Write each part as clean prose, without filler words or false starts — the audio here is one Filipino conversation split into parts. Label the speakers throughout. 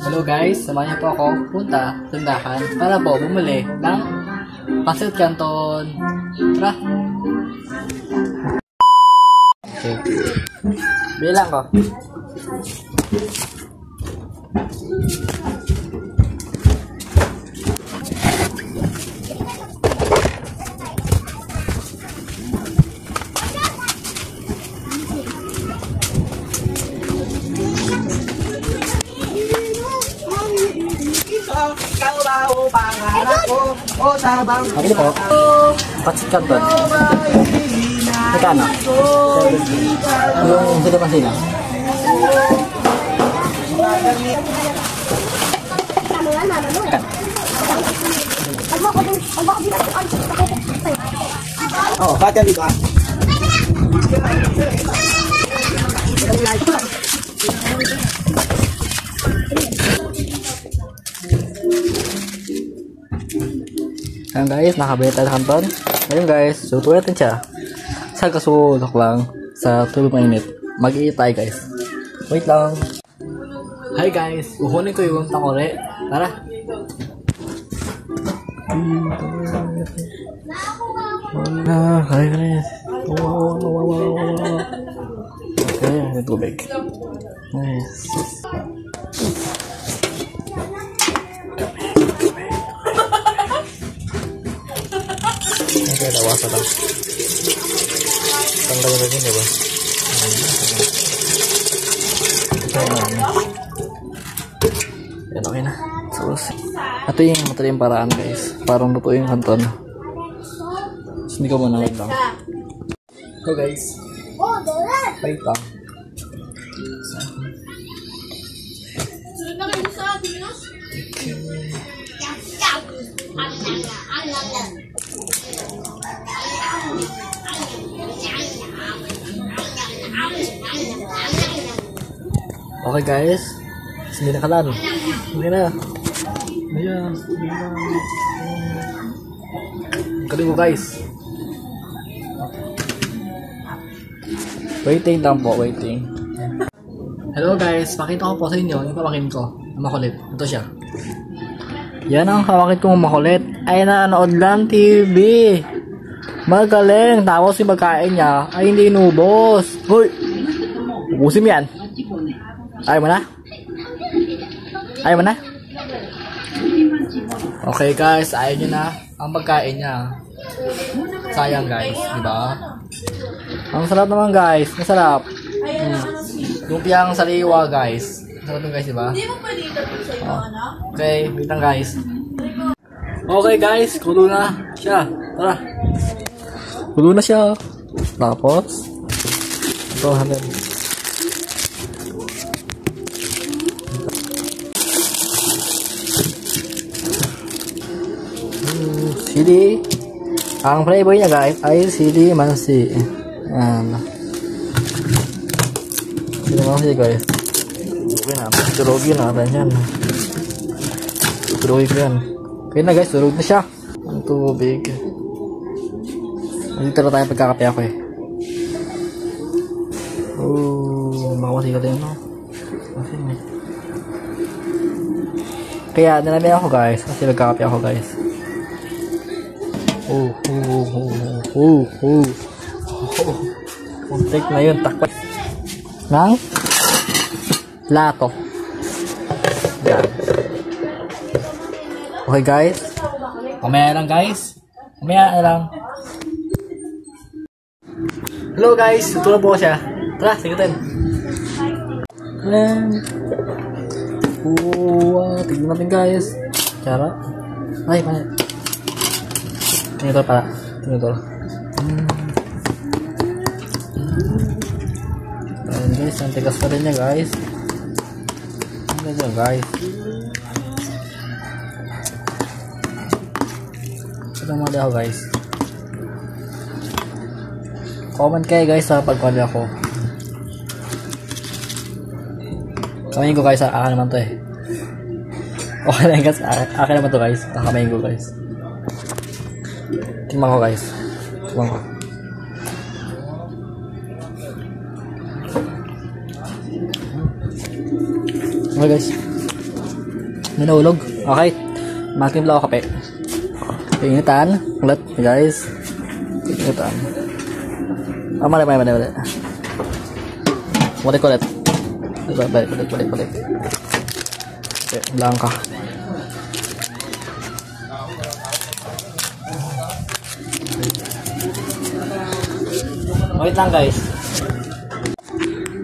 Speaker 1: Hello guys, samahan niyo po ako punta sa tindahan para po bumili ng Pancit Canton. Tara! Okay. Bilang ko.
Speaker 2: Ano po? Pancit Canton. Magkano? Yung sila pa sila? Oh, kaya dito ah. Ayan guys, nakabili tayo ng kanton. Ngayon guys, sutuin natin siya. Sa kasulok lang sa tulog mainit. Mag-iit tayo guys. Wait lang. Hi guys, kukunin ko yung takore. Tara. Hi guys. Okay, yung tubig. Nice. Okay, nawasan lang. Tanggal na rin, diba? Yan, okay na. So, ito yung paraan guys. Parang luto yung kanton. So, hindi ko muna wait lang. So guys. Wait lang. Okay guys, hindi na kalan. Okay na. Ayan. Galing mo guys. Waiting lang po, waiting. Hello guys, pakita ko po sa inyo yung kawakin ko na makulit. Ito siya. Yan ang kawakin kong makulit. Ay nanood lang TV. Magaling. Tapos yung pagkain niya ay hindi inubos. Hoy! Ubusin mo yan. Ayaw mo na? Ayaw mo na? Okay guys, ayaw nyo na ang pagkain niya. Sayang guys, diba? Ang sarap naman guys, masarap. Lumpiang sariwa guys. Masarap naman guys, diba? Okay, wait lang guys. Okay guys, kulo na siya. Tara. Kulo na siya. Tapos, ito natin. Sili. Ang flavor niya guys ay sili mansi. Ayan. Sili mansi guys. Okay na. Turugin natin yan. Turugin ko yan. Okay na guys. Turug na siya. Ang tubig. Dito na tayo pagkakape ako eh. Makasigat yun no. Kaya nalami ako guys. Kasi pagkakape ako guys. Muntik na yun, takpat ng lato. Yan. Okay guys, mamaya lang guys, mamaya lang. Hello guys, ito na po siya. Tara, sigutin. Tignan natin guys. Cara. Ay, mali. Ito pala. Ito. Ayan guys, ang tigas pa rin niya guys. Ano dyan guys? Ito mga daw guys. Comment kayo guys sa pagkali ako. Kamayin ko guys, akin naman to eh. Okay lang guys, akin naman to guys. Kamayin ko guys. Tingnan ko guys. Tingnan ko. Okay guys. Minulog. Okay. Magtimpla ako kape. Initan. Ulit guys. Initan. Mali. Balik. Balik. Okay, langka. Wait lang guys.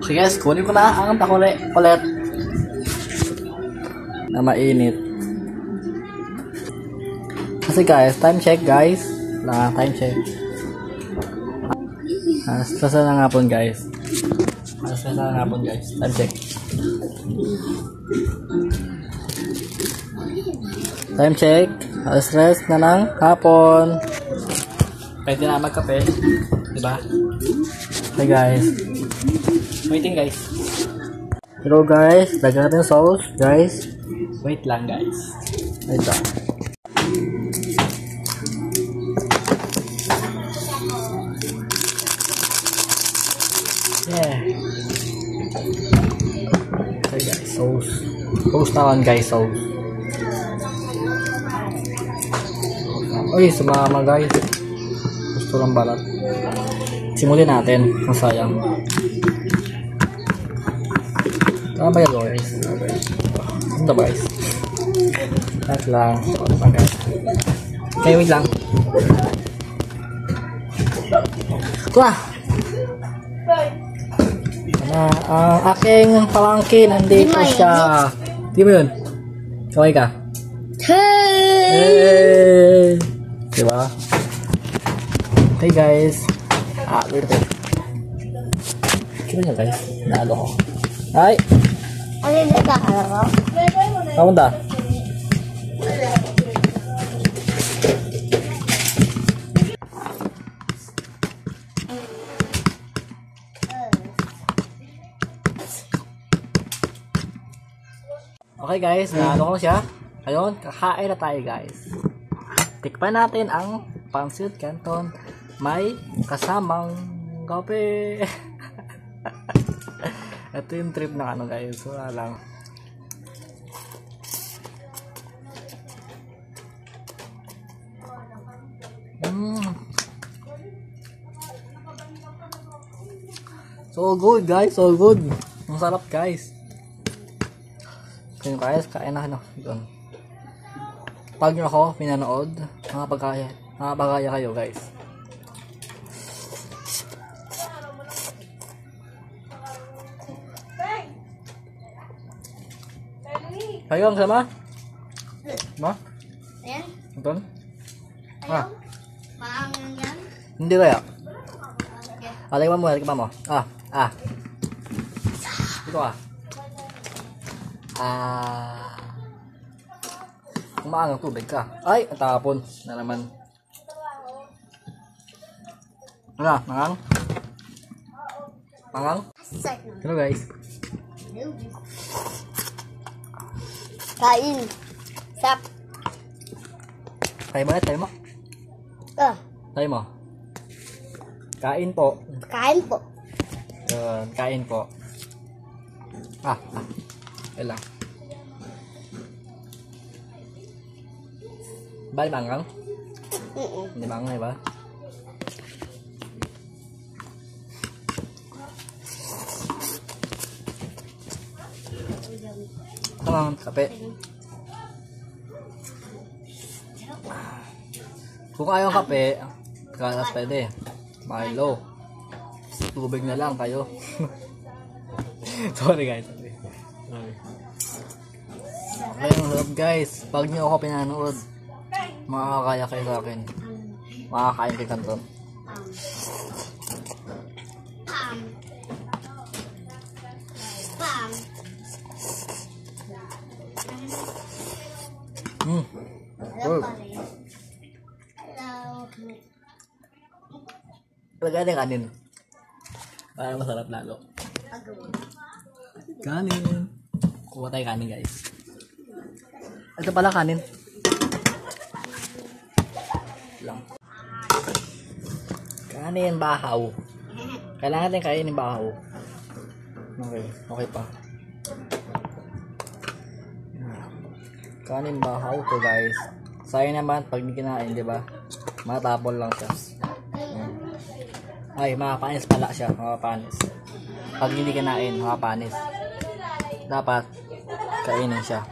Speaker 2: Okay guys, kunin ko na ang takole ulit. Na mainit. Kasi guys, time check guys. Time check. Sasa na nga po guys. Time check. Time check. Alas 3 na ng hapon. Pwede na magkape. Diba? Okay guys. Waiting guys. Hello guys. Lagyan natin sauce guys. Wait lang guys. Wait lang. Yeah. Okay guys. Sauce. Sauce naman guys. Sauce. Uy, sumama guys. Gusto lang balat. Simulin natin. Masayang. Tama ba yun guys? Ano ba guys? Lahat lang. Okay, wait lang. Kuha! Ang aking palangkin, nandito siya. Di mo yun? Kaway ka? Hey! Diba? Hey guys. Wait. Kira niya guys. Naalo ko. Ay!
Speaker 3: Ano yung nagkakala ko?
Speaker 2: Kamunta? Okay guys, naano ko siya. Ayun, kakain na tayo guys. Tikpan natin ang pancit canton. May kasamang kape. Ito yung trip na ano guys. Wala lang. So good guys, so good. Ang sarap guys. Kaya guys, kain na ano. Doon. Pag nyo ako pinanood, makapagaya kayo guys. Kayo ang sama? Ma?
Speaker 3: Ayan?
Speaker 2: Ito?
Speaker 3: Ayaw? Maangang yan?
Speaker 2: Hindi kaya.
Speaker 3: Okay.
Speaker 2: Tikman mo. Ito Kumaan ng tubig ka. Ay, tapon na naman. Ano? Mangang? Hello guys.
Speaker 3: Kain. Sap.
Speaker 2: Tayo mo. Tayo mo. Kain po.
Speaker 3: Kain po.
Speaker 2: Yun, kain po. Ilang. Bali mangang? Hindi mangang, diba? Tamang kape. Kung ayaw kape, kalas pwede. Milo. Tubig na lang kayo. Sorry guys. Sorry. Okay, love guys. Pag nyo ako pinanood, makakaya kayo sa akin. Makakain kay Canton. Lagay na kanin. Para masarap lalo. Kanin. Kuha tayo kanin guys. Ito pala kanin. Lang. Kanin bahaw. Kailangan natin kainin bahaw. Okay pa. Kanin bahaw to guys. Sayang naman pag hindi kinain, di ba? Matapol lang siya. Ay, mapapanis pala siya. Mapapanis. Pag hindi kinain, mapapanis. Dapat kainin siya.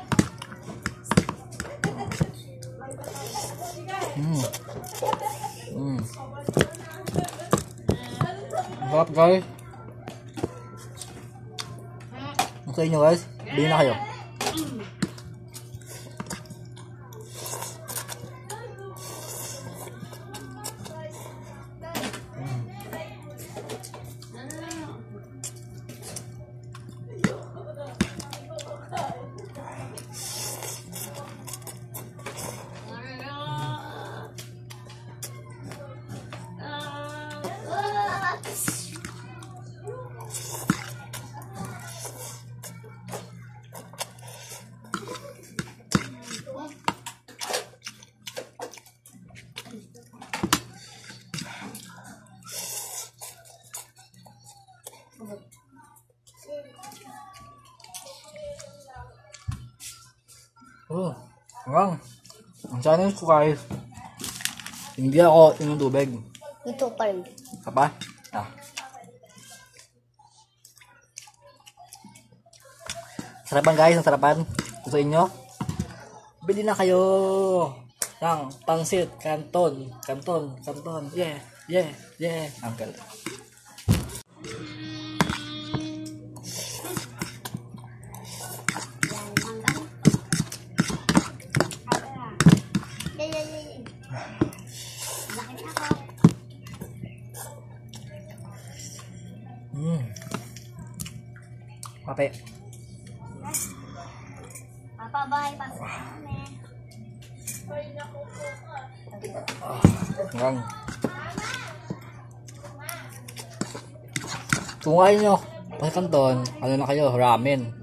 Speaker 2: Sarap guys. Sa inyo guys, bili na kayo. Ang challenge ko guys, hindi ako inom tubig.
Speaker 3: Ito pa rin.
Speaker 2: Apa? Sarapan guys, ang sarapan. Gusto inyo? Bili na kayo ng pansit, kanton. Yeah. Uncle. Pape.
Speaker 3: Papa, bye. Pasok kami.
Speaker 2: Hanggang. Kung ayaw nyo, pagkanton, ano na kayo, ramen.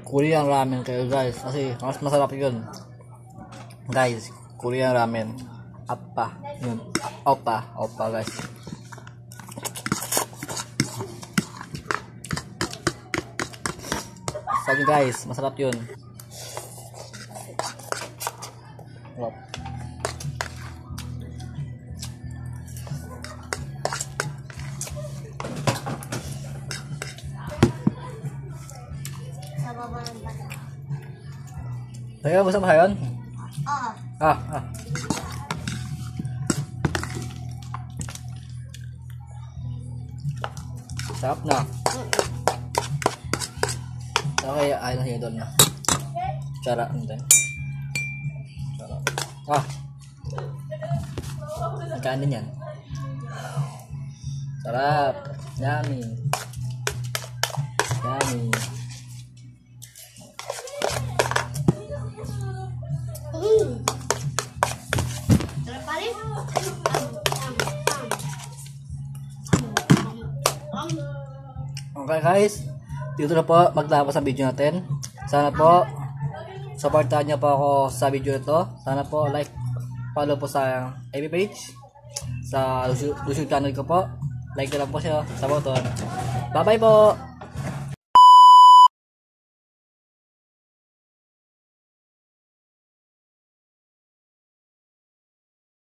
Speaker 2: Korean ramen kayo guys, kasi mas masarap yun. Guys, Korean ramen. Appa, yun. Oppa guys. Sabi guys, masarap yun. Sarap.
Speaker 3: Sa baba ng bata.
Speaker 2: Teka, gusto mo sa yun?
Speaker 3: Oo.
Speaker 2: Sarap na. Okay, ayaw na siya doon na. Tsara, hindi. Tsara. Ang kanin yan. Sarap. Yummy.
Speaker 3: Sarap pa rin?
Speaker 2: Okay guys, dito na po magtapos ang video natin. Sana po supportahan niyo po ako sa video ito. Sana po like, follow po sa FB page, sa YouTube channel ko po. Like na lang po siya sa button. Bye bye po!